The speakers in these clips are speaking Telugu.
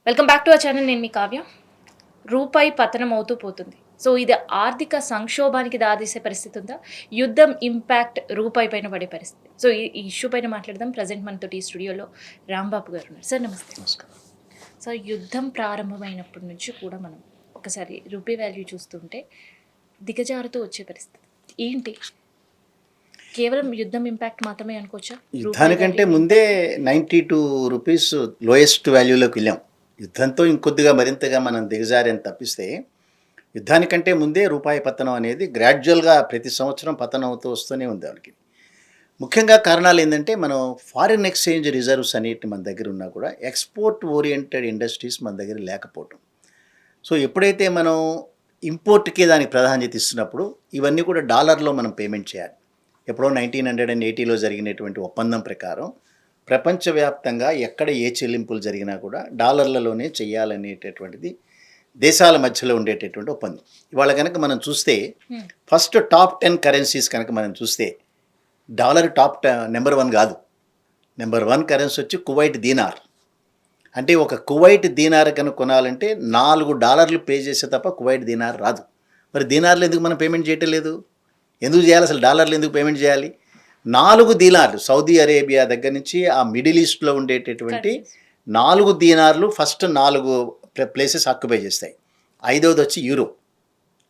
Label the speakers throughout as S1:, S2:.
S1: Welcome back to our channel. నేను మీ కావ్య. రూపాయి పతనం అవుతూ పోతుంది. సో, ఇది ఆర్థిక సంక్షోభానికి దారితీసే పరిస్థితి ఉందా? యుద్ధం ఇంపాక్ట్ రూపాయి పైన పడే పరిస్థితి. సో, ఈ ఇష్యూ పైన మాట్లాడదాం. ప్రెజెంట్ మనతోటి ఈ స్టూడియోలో రాంబాబు గారు ఉన్నారు. సార్ నమస్తే.
S2: నమస్కారం.
S1: సో, యుద్ధం ప్రారంభమైనప్పటి నుంచి కూడా మనం ఒకసారి రూపీ వాల్యూ చూస్తుంటే దిగజారుతూ వచ్చే పరిస్థితి. ఏంటి? కేవలం యుద్ధం ఇంపాక్ట్ మాత్రమే అనుకోవచ్చా?
S2: యుద్ధానికంటే ముందే 92 రూపీస్ లోయెస్ట్ వాల్యూలోకి వెళ్ళాం. యుద్ధంతో ఇంకొద్దిగా మరింతగా మనం దిగజారని తప్పిస్తే యుద్ధానికంటే ముందే రూపాయి పతనం అనేది గ్రాడ్యువల్గా ప్రతి సంవత్సరం పతనం అవుతూ వస్తూనే ఉంది దానికి. ముఖ్యంగా కారణాలు ఏంటంటే మనం ఫారిన్ ఎక్స్చేంజ్ రిజర్వ్స్ అనేటి మన దగ్గర ఉన్నా కూడా ఎక్స్పోర్ట్ ఓరియంటెడ్ ఇండస్ట్రీస్ మన దగ్గర లేకపోవటం. సో ఎప్పుడైతే మనం ఇంపోర్ట్కి దానికి ప్రాధాన్యత ఇస్తున్నప్పుడు ఇవన్నీ కూడా డాలర్లో మనం పేమెంట్ చేయాలి. ఎప్పుడో 1980లో జరిగినటువంటి ఒప్పందం ప్రకారం ప్రపంచవ్యాప్తంగా ఎక్కడ ఏ చెల్లింపులు జరిగినా కూడా డాలర్లలోనే చేయాలనేటటువంటిది దేశాల మధ్యలో ఉండేటటువంటి ఒప్పందం. ఇవాళ కనుక మనం చూస్తే ఫస్ట్ టాప్ 10 కరెన్సీస్ కనుక మనం చూస్తే డాలర్ నెంబర్ 1 కాదు. నెంబర్ 1 కరెన్సీ వచ్చి కువైట్ దీనార్. అంటే ఒక కువైట్ దీనార్ కనుక కొనాలంటే $4 పే చేసే తప్ప కువైట్ దీనార్ రాదు. మరి దీనార్లు ఎందుకు మనం పేమెంట్ చేయటం లేదు? ఎందుకు చేయాలి? అసలు డాలర్లు ఎందుకు పేమెంట్ చేయాలి? 4 దీనార్లు సౌదీ అరేబియా దగ్గర నుంచి ఆ మిడిల్ ఈస్ట్లో ఉండేటటువంటి 4 దీనార్లు ఫస్ట్ 4 ప్లేసెస్ ఆక్యుపై చేస్తాయి. 5వది వచ్చి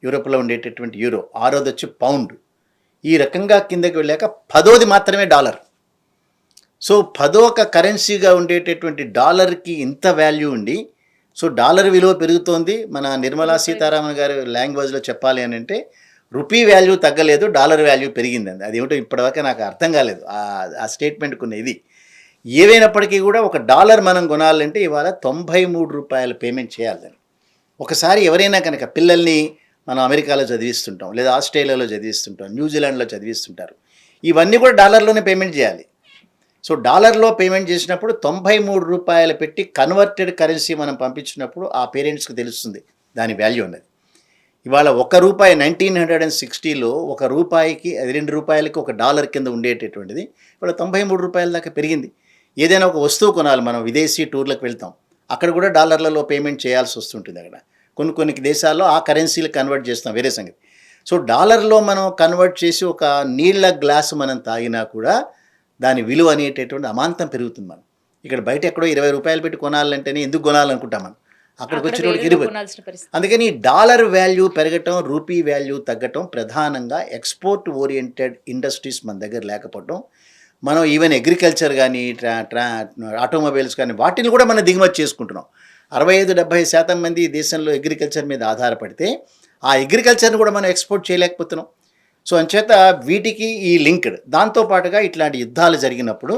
S2: యూరోప్లో ఉండేటటువంటి యూరో. 6వది వచ్చి పౌండ్. ఈ రకంగా కిందకి వెళ్ళాక 10వది మాత్రమే డాలర్. సో 10వ కరెన్సీగా ఉండేటటువంటి డాలర్కి ఇంత వాల్యూ ఉండి సో డాలర్ విలువ పెరుగుతోంది. మన నిర్మలా సీతారామన్ గారి లాంగ్వేజ్లో చెప్పాలి అని అంటే రూపీ వాల్యూ తగ్గలేదు, డాలర్ వాల్యూ పెరిగిందండి. అదేమిటో ఇప్పటిదాకా నాకు అర్థం కాలేదు ఆ స్టేట్మెంట్కి ఉన్న ఇది. ఏవైనప్పటికీ కూడా ఒక డాలర్ మనం కొనాలంటే ఇవాళ $93 పేమెంట్ చేయాలని. ఒకసారి ఎవరైనా కనుక పిల్లల్ని మనం అమెరికాలో చదివిస్తుంటాం, లేదా ఆస్ట్రేలియాలో చదివిస్తుంటాం, న్యూజిలాండ్లో చదివిస్తుంటారు. ఇవన్నీ కూడా డాలర్లోనే పేమెంట్ చేయాలి. సో డాలర్లో పేమెంట్ చేసినప్పుడు $93 పెట్టి కన్వర్టెడ్ కరెన్సీ మనం పంపించినప్పుడు ఆ పేరెంట్స్కి తెలుస్తుంది దాని వాల్యూ ఉన్నది. ఇవాళ $1 1960లో ₹1కి $2కి $1 కింద ఉండేటటువంటిది ఇవాళ $93 దాకా పెరిగింది. ఏదైనా ఒక వస్తువు కొనాలి, మనం విదేశీ టూర్లకు వెళ్తాం, అక్కడ కూడా డాలర్లలో పేమెంట్ చేయాల్సి వస్తుంటుంది. అక్కడ కొన్ని దేశాల్లో ఆ కరెన్సీలు కన్వర్ట్ చేస్తాం, వేరే సంగతి. సో డాలర్లో మనం కన్వర్ట్ చేసి ఒక నీళ్ళ గ్లాసు మనం తాగినా కూడా దాని విలువ అనేటటువంటి అమాంతం పెరుగుతుంది. మనం ఇక్కడ బయట ఎక్కడో $20 పెట్టి కొనాలంటేనే ఎందుకు కొనాలనుకుంటాం మనం, అక్కడికి వచ్చినోడికి అందుకని డాలర్ వాల్యూ పెరగటం, రూపీ వాల్యూ తగ్గటం ప్రధానంగా ఎక్స్పోర్ట్ ఓరియంటెడ్ ఇండస్ట్రీస్ మన దగ్గర లేకపోవటం. మనం ఈవెన్ అగ్రికల్చర్ కానీ ఆటోమొబైల్స్ కానీ వాటిని కూడా మనం దిగుమతి చేసుకుంటున్నాం. 65-70% మంది దేశంలో అగ్రికల్చర్ మీద ఆధారపడితే ఆ అగ్రికల్చర్ని కూడా మనం ఎక్స్పోర్ట్ చేయలేకపోతున్నాం. సో అంచేత వీటికి ఈ లింక్డ్ దాంతోపాటుగా ఇట్లాంటి యుద్ధాలు జరిగినప్పుడు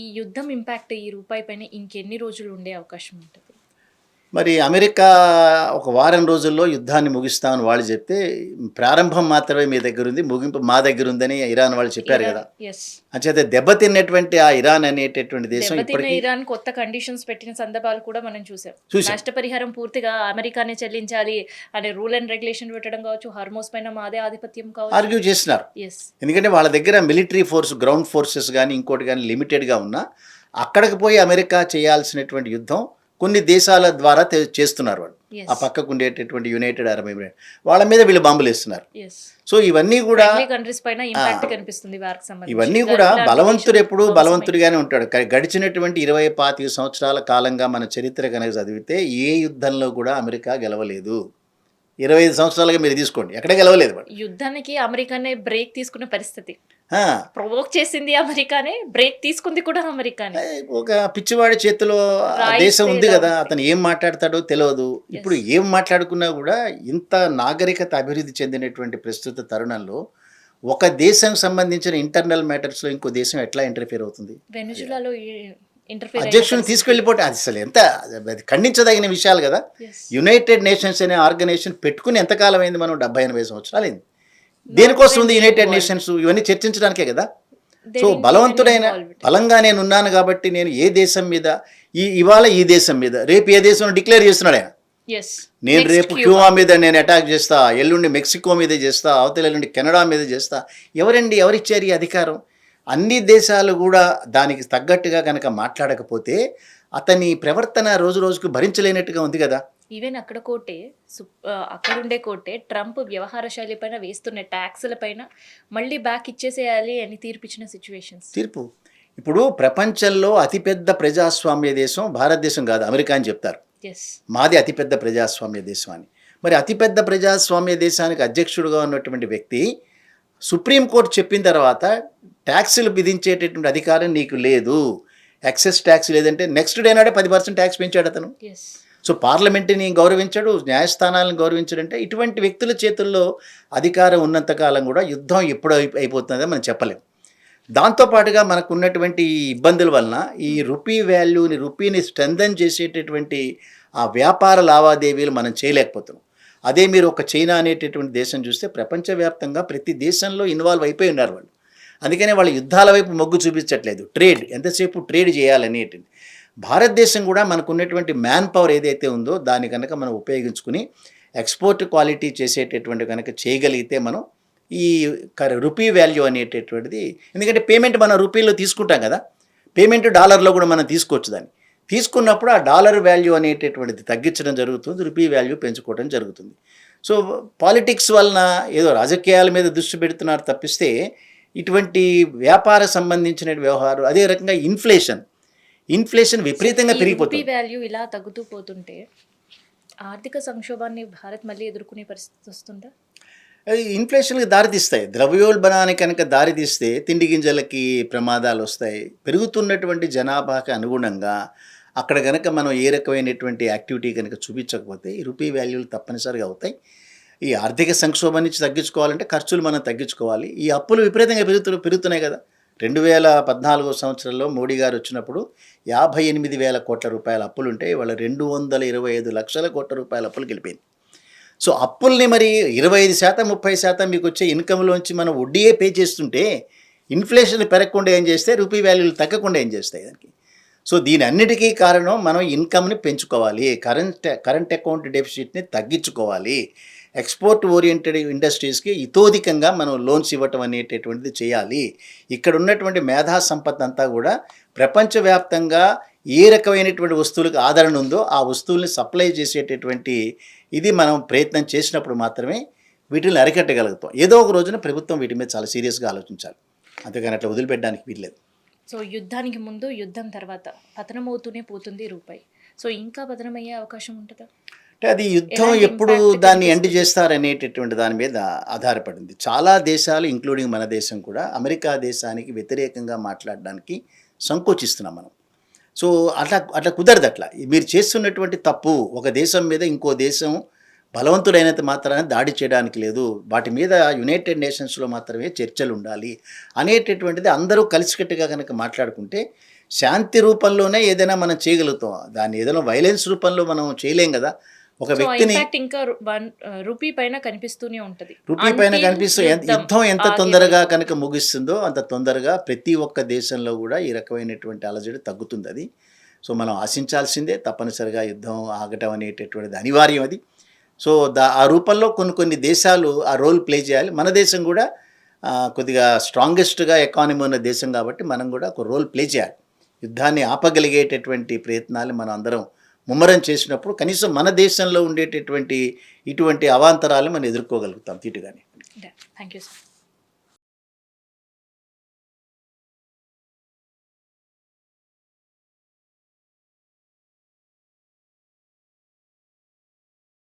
S1: ఈ యుద్ధం ఇంపాక్ట్ ఈ రూపాయి పైన ఇంకెన్ని రోజులు ఉండే అవకాశం ఉంటుంది?
S2: మరి అమెరికా ఒక వారం రోజుల్లో యుద్ధాన్ని ముగిస్తామని వాళ్ళు చెప్తే ప్రారంభం మాత్రమే మీ దగ్గర ఉంది, ముగింపు మా దగ్గర ఉందని ఇరాన్ వాళ్ళు చెప్పారు కదా. అంచేత దెబ్బతిన్నటువంటి ఆ ఇరాన్ అనేటటువంటి దేశం ఇప్పటికీ
S1: ఇరాన్ కొత్త కండిషన్స్ పెట్టిన సందర్భాలు కూడా మనం చూసాం. నష్టపరిహారం పూర్తిగా అమెరికానే చెల్లించాలి అనే రూల్ అండ్ రెగ్యులేషన్ పెట్టడం కావచ్చు, హార్మోస్ పైన మాదే ఆధిపత్యం కావచ్చు
S2: ఆర్గ్యూ చేస్తున్నారు. ఎందుకంటే వాళ్ళ దగ్గర మిలిటరీ ఫోర్స్, గ్రౌండ్ ఫోర్సెస్ కానీ ఇంకోటి కానీ లిమిటెడ్గా ఉన్నా అక్కడికి పోయి అమెరికా చేయాల్సినటువంటి యుద్ధం కొన్ని దేశాల ద్వారా చేస్తున్నారు. వాళ్ళు ఆ పక్కకు ఉండేటటువంటి యునైటెడ్ అరబ్ ఎమిరేట్స్ వాళ్ళ మీద వీళ్ళు బాంబులు వేస్తున్నారు. సో ఇవన్నీ కూడా బలవంతుడు ఎప్పుడు బలవంతుడిగానే ఉంటాడు. గడిచినటువంటి 20-25 సంవత్సరాల కాలంగా మన చరిత్ర కనుక చదివితే ఏ యుద్ధంలో కూడా అమెరికా గెలవలేదు. 25 సంవత్సరాలుగా మీరు తీసుకోండి, ఎక్కడ గెలవలేదు.
S1: యుద్ధానికి అమెరికానే బ్రేక్ తీసుకున్న పరిస్థితి, ప్రొవోక్ చేసింది అమెరికానే, బ్రేక్ తీసుకుంది కూడా అమెరికానే.
S2: ఒక పిచ్చివాడి చేతిలో దేశం ఉంది కదా, అతను ఏం మాట్లాడతాడో తెలియదు. ఇప్పుడు ఏం మాట్లాడుకున్నా కూడా ఇంత నాగరికత అభివృద్ధి చెందినటువంటి ప్రస్తుత తరుణంలో ఒక దేశం సంబంధించిన ఇంటర్నల్ మ్యాటర్స్లో ఇంకో దేశం ఎట్లా ఇంటర్ఫియర్ అవుతుంది?
S1: వెనిజులాలో
S2: అధ్యక్షుని తీసుకెళ్ళిపోతే అది అసలు ఎంత ఖండించదగిన విషయాలు కదా. యునైటెడ్ నేషన్స్ అనే ఆర్గనైజేషన్ పెట్టుకుని ఎంతకాలం అయింది? మనం 70-80 సంవత్సరాలు అయింది. దేనికోసం ఉంది యునైటెడ్ నేషన్స్? ఇవన్నీ చర్చించడానికే కదా. సో బలంగా నేను ఉన్నాను కాబట్టి నేను ఏ దేశం మీద ఇవాళ ఈ దేశం మీద, రేపు ఏ దేశం డిక్లేర్ చేస్తున్నాడు ఆయన. నేను రేపు క్యూబా మీద నేను అటాక్ చేస్తా, ఎల్లుండి మెక్సికో మీద చేస్తా, అవతల ఎల్లుండి కెనడా మీద చేస్తా. ఎవరిచ్చారు ఈ అధికారం? అన్ని దేశాలు కూడా దానికి తగ్గట్టుగా కనుక మాట్లాడకపోతే అతని ప్రవర్తన రోజు రోజుకు భరించలేనట్టుగా ఉంది కదా.
S1: ఈవెన్ అక్కడ కోర్టే అక్కడుండే కోర్టే ట్రంప్ వ్యవహార శైలి పైన వేస్తున్న ట్యాక్సుల పైన మళ్ళీ బ్యాక్ ఇచ్చేసేయాలి అని తీర్పిచ్చిన సిచ్యువేషన్స్.
S2: తీర్పు ఇప్పుడు ప్రపంచంలో అతిపెద్ద ప్రజాస్వామ్య దేశం భారతదేశం కాదు, అమెరికా అని చెప్తారు.
S1: ఎస్.
S2: మాది అతిపెద్ద ప్రజాస్వామ్య దేశం అని. మరి అతిపెద్ద ప్రజాస్వామ్య దేశానికి అధ్యక్షుడుగా ఉన్నటువంటి వ్యక్తి సుప్రీంకోర్టు చెప్పిన తర్వాత ట్యాక్సులు విధించేటటువంటి అధికారం నీకు లేదు, ఎక్సెస్ ట్యాక్స్ లేదంటే నెక్స్ట్ డే నాడే 10% ట్యాక్స్ పెంచాడు అతను.
S1: ఎస్.
S2: సో పార్లమెంటుని గౌరవించడు, న్యాయస్థానాలను గౌరవించడంటే ఇటువంటి వ్యక్తుల చేతుల్లో అధికారం ఉన్నంతకాలం కూడా యుద్ధం ఎప్పుడు అయిపోతుందో మనం చెప్పలేం. దాంతోపాటుగా మనకు ఉన్నటువంటి ఈ ఇబ్బందుల వలన ఈ రూపీ వాల్యూని, రూపీని స్ట్రెంథన్ చేసేటటువంటి ఆ వ్యాపార లావాదేవీలు మనం చేయలేకపోతున్నాం. అదే మీరు ఒక చైనా అనేటటువంటి దేశం చూస్తే ప్రపంచవ్యాప్తంగా ప్రతి దేశంలో ఇన్వాల్వ్ అయిపోయి ఉన్నారు వాళ్ళు. అందుకనే వాళ్ళ యుద్ధాల వైపు మొగ్గు చూపించట్లేదు, ట్రేడ్ ఎంతసేపు ట్రేడ్ చేయాలనేటువంటి. భారతదేశం కూడా మనకు ఉన్నటువంటి మ్యాన్ పవర్ ఏదైతే ఉందో దాన్ని కనుక మనం ఉపయోగించుకుని ఎక్స్పోర్ట్ క్వాలిటీ చేసేటటువంటి కనుక చేయగలిగితే మనం ఈ రూపీ వాల్యూ అనేటటువంటిది, ఎందుకంటే పేమెంట్ మనం రూపీలో తీసుకుంటాం కదా, పేమెంట్ డాలర్లో కూడా మనం తీసుకోవచ్చు. దాన్ని తీసుకున్నప్పుడు ఆ డాలర్ వాల్యూ అనేటటువంటిది తగ్గించడం జరుగుతుంది, రూపీ వాల్యూ పెంచుకోవడం జరుగుతుంది. సో పాలిటిక్స్ వలన ఏదో రాజకీయాల మీద దృష్టి పెడుతున్నారు తప్పిస్తే ఇటువంటి వ్యాపార సంబంధించిన వ్యవహారం, అదే రకంగా ఇన్ఫ్లేషన్ విపరీతంగా పెరిగిపోతుంది.
S1: రూపీ వాల్యూ ఇలా తగ్గుతూ పోతుంటే ఆర్థిక సంక్షోభాన్ని భారత్ మళ్ళీ ఎదుర్కొనే పరిస్థితి వస్తుందా?
S2: ఇన్ఫ్లేషన్కి దారితీస్తాయి. ద్రవ్యోల్బణానికి కనుక దారితీస్తే తిండి గింజలకి ప్రమాదాలు వస్తాయి. పెరుగుతున్నటువంటి జనాభాకి అనుగుణంగా అక్కడ కనుక మనం ఏ రకమైనటువంటి యాక్టివిటీ కనుక చూపించకపోతే ఈ రూపీ వాల్యూలు తప్పనిసరిగా అవుతాయి. ఈ ఆర్థిక సంక్షోభం నుంచి తగ్గించుకోవాలంటే ఖర్చులు మనం తగ్గించుకోవాలి. ఈ అప్పులు విపరీతంగా పెరుగుతున్నాయి కదా. 2014 సంవత్సరంలో మోడీ గారు వచ్చినప్పుడు 58,000 కోట్ల రూపాయల అప్పులు ఉంటే ఇవాళ 225 లక్షల కోట్ల రూపాయల అప్పులు గెలిపోయింది. సో అప్పుల్ని మరి 25%, 30% మీకు వచ్చే ఇన్కమ్లోంచి మనం వడ్డీయే పే చేస్తుంటే ఇన్ఫ్లేషన్ పెరగకుండా ఏం చేస్తే రూపీ వాల్యూలు తగ్గకుండా ఏం చేస్తాయి దానికి. సో దీని అన్నిటికీ కారణం మనం ఇన్కమ్ని పెంచుకోవాలి, కరెంట్ అకౌంట్ డెఫిసిట్ని తగ్గించుకోవాలి, ఎక్స్పోర్ట్ ఓరియంటెడ్ ఇండస్ట్రీస్కి ఇతోధికంగా మనం లోన్స్ ఇవ్వటం అనేటటువంటిది చేయాలి. ఇక్కడ ఉన్నటువంటి మేధా సంపత్తి అంతా కూడా ప్రపంచవ్యాప్తంగా ఏ రకమైనటువంటి వస్తువులకు ఆదరణ ఉందో ఆ వస్తువుల్ని సప్లై చేసేటటువంటి ఇది మనం ప్రయత్నం చేసినప్పుడు మాత్రమే వీటిని అరికట్టగలుగుతాం. ఏదో ఒక రోజున ప్రభుత్వం వీటి మీద చాలా సీరియస్గా ఆలోచించాలి, అంతేగాని అట్లా వదిలిపెట్టడానికి వీల్లేదు.
S1: సో యుద్ధానికి ముందు, యుద్ధం తర్వాత పతనమవుతూనే పోతుంది రూపాయి. సో ఇంకా పతనమయ్యే అవకాశం ఉంటుందా?
S2: అంటే అది యుద్ధం ఎప్పుడు దాన్ని ఎండ్ చేస్తారనేటటువంటి దాని మీద ఆధారపడింది. చాలా దేశాలు ఇంక్లూడింగ్ మన దేశం కూడా అమెరికా దేశానికి వ్యతిరేకంగా మాట్లాడడానికి సంకోచిస్తున్నాం మనం. సో అట్లా కుదరదు. అట్లా మీరు చేస్తున్నటువంటి తప్పు, ఒక దేశం మీద ఇంకో దేశం బలవంతుడైనంత మాత్రాన దాడి చేయడానికి లేదు, వాటి మీద యునైటెడ్ నేషన్స్లో మాత్రమే చర్చలు ఉండాలి అనేటటువంటిది అందరూ కలిసికట్టుగా కనుక మాట్లాడుకుంటే శాంతి రూపంలోనే ఏదైనా మనం చేయగలుగుతాం. దాన్ని ఏదైనా వైలెన్స్ రూపంలో మనం చేయలేం కదా. ఒక వ్యక్తిని
S1: ఇంకా రూపీ పైన కనిపిస్తూనే ఉంటుంది.
S2: రూపీ పైన కనిపిస్తూ యుద్ధం ఎంత తొందరగా కనుక ముగిస్తుందో అంత తొందరగా ప్రతి ఒక్క దేశంలో కూడా ఈ రకమైనటువంటి అలజడి తగ్గుతుంది. అది సో మనం ఆశించాల్సిందే, తప్పనిసరిగా యుద్ధం ఆగటం అనేటటువంటిది అనివార్యం. అది సో ఆ రూపంలో కొన్ని దేశాలు ఆ రోల్ ప్లే చేయాలి. మన దేశం కూడా కొద్దిగా స్ట్రాంగెస్ట్గా ఎకానమీ ఉన్న దేశం కాబట్టి మనం కూడా ఒక రోల్ ప్లే చేయాలి. యుద్ధాన్ని ఆపగలిగేటటువంటి ప్రయత్నాలు మనం అందరం ముమ్మరం చేసినప్పుడు కనీసం మన దేశంలో ఉండేటటువంటి ఇటువంటి అవాంతరాలు మనం ఎదుర్కోగలుగుతాం తీటుగానే.
S1: Thank you sir.